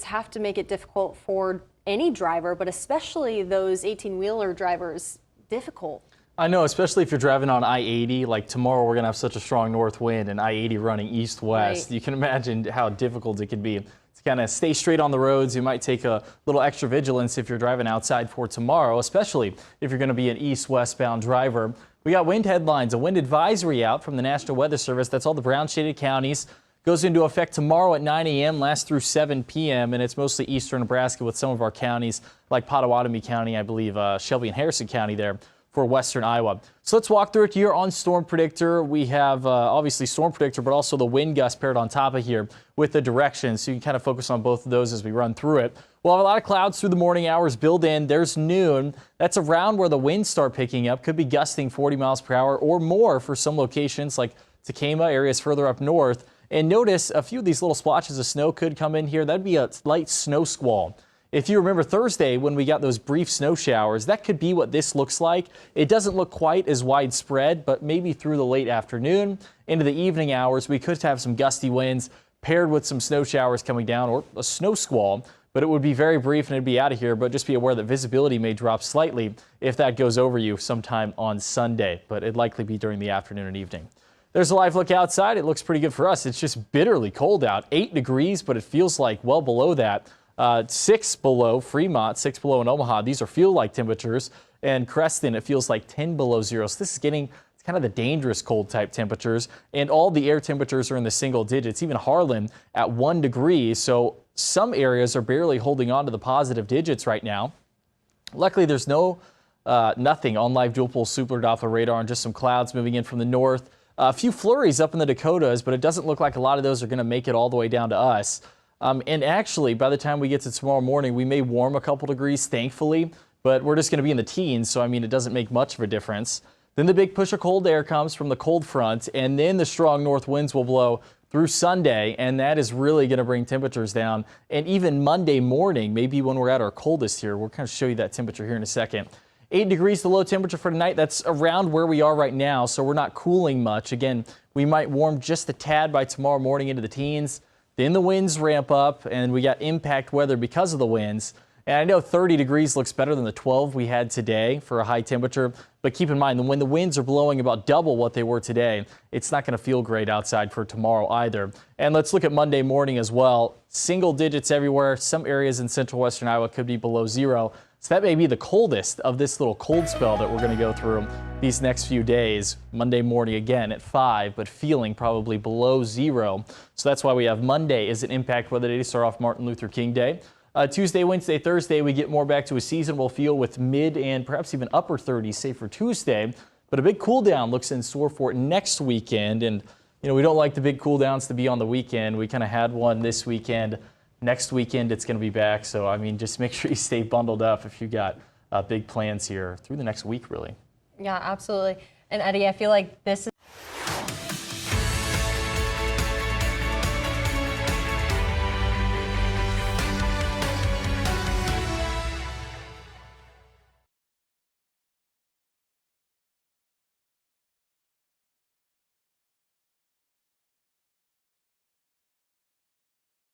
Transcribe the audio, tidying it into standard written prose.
have to make it difficult for any driver, but especially those 18-wheeler drivers, difficult. I know, especially if you're driving on I-80, like tomorrow we're going to have such a strong north wind and I-80 running east-west. Right. You can imagine how difficult it could be to kind of stay straight on the roads. You might take a little extra vigilance if you're driving outside for tomorrow, especially if you're going to be an east-west bound driver. We got wind headlines, a wind advisory out from the National Weather Service. That's all the brown shaded counties. Goes into effect tomorrow at 9 a.m., lasts through 7 p.m., and it's mostly eastern Nebraska with some of our counties like Pottawatomie County, I believe, Shelby and Harrison County there for western Iowa. So let's walk through it here on Storm Predictor. We have obviously Storm Predictor, but also the wind gust paired on top of here with the direction. So you can kind of focus on both of those as we run through it. We'll have a lot of clouds through the morning hours build in. There's noon. That's around where the winds start picking up. Could be gusting 40 miles per hour or more for some locations like Tekamah, areas further up north. And notice a few of these little splotches of snow could come in here. That'd be a light snow squall. If you remember Thursday when we got those brief snow showers, that could be what this looks like. It doesn't look quite as widespread, but maybe through the late afternoon into the evening hours, we could have some gusty winds paired with some snow showers coming down or a snow squall. But it would be very brief and it'd be out of here. But just be aware that visibility may drop slightly if that goes over you sometime on Sunday. But it'd likely be during the afternoon and evening. There's a live look outside. It looks pretty good for us. It's just bitterly cold out. 8 degrees, but it feels like well below that. 6 below Fremont, 6 below in Omaha. These are feel-like temperatures. And Creston, it feels like 10 below zero. So this is getting kind of the dangerous cold type temperatures. And all the air temperatures are in the single digits. Even Harlan at 1 degree. So some areas are barely holding on to the positive digits right now. Luckily, there's nothing on live dual pulse Super Doppler radar and just some clouds moving in from the north. A few flurries up in the Dakotas, but it doesn't look like a lot of those are going to make it all the way down to us. And actually, by the time we get to tomorrow morning, we may warm a couple degrees, thankfully, but we're just going to be in the teens. So, I mean, it doesn't make much of a difference. Then the big push of cold air comes from the cold front, and then the strong north winds will blow through Sunday, and that is really going to bring temperatures down. And even Monday morning, maybe when we're at our coldest here, we'll kind of show you that temperature here in a second. 8 degrees the low temperature for tonight. That's around where we are right now, so we're not cooling much. Again, we might warm just a tad by tomorrow morning into the teens. Then the winds ramp up, and we got impact weather because of the winds. And I know 30 degrees looks better than the 12 we had today for a high temperature, but keep in mind that when the winds are blowing about double what they were today, it's not going to feel great outside for tomorrow either. And let's look at Monday morning as well. Single digits everywhere. Some areas in central western Iowa could be below zero. So that may be the coldest of this little cold spell that we're going to go through these next few days. Monday morning again at 5, but feeling probably below zero. So that's why we have Monday as an impact weather day to start off Martin Luther King Day. Tuesday, Wednesday, Thursday, we get more back to a seasonable feel with mid and perhaps even upper 30s, say for Tuesday. But a big cool down looks in store for next weekend. And, you know, we don't like the big cool downs to be on the weekend. We kind of had one this weekend. Next weekend, it's going to be back. So, I mean, just make sure you stay bundled up if you got big plans here through the next week, really. Yeah, absolutely. And Eddie, I feel like this is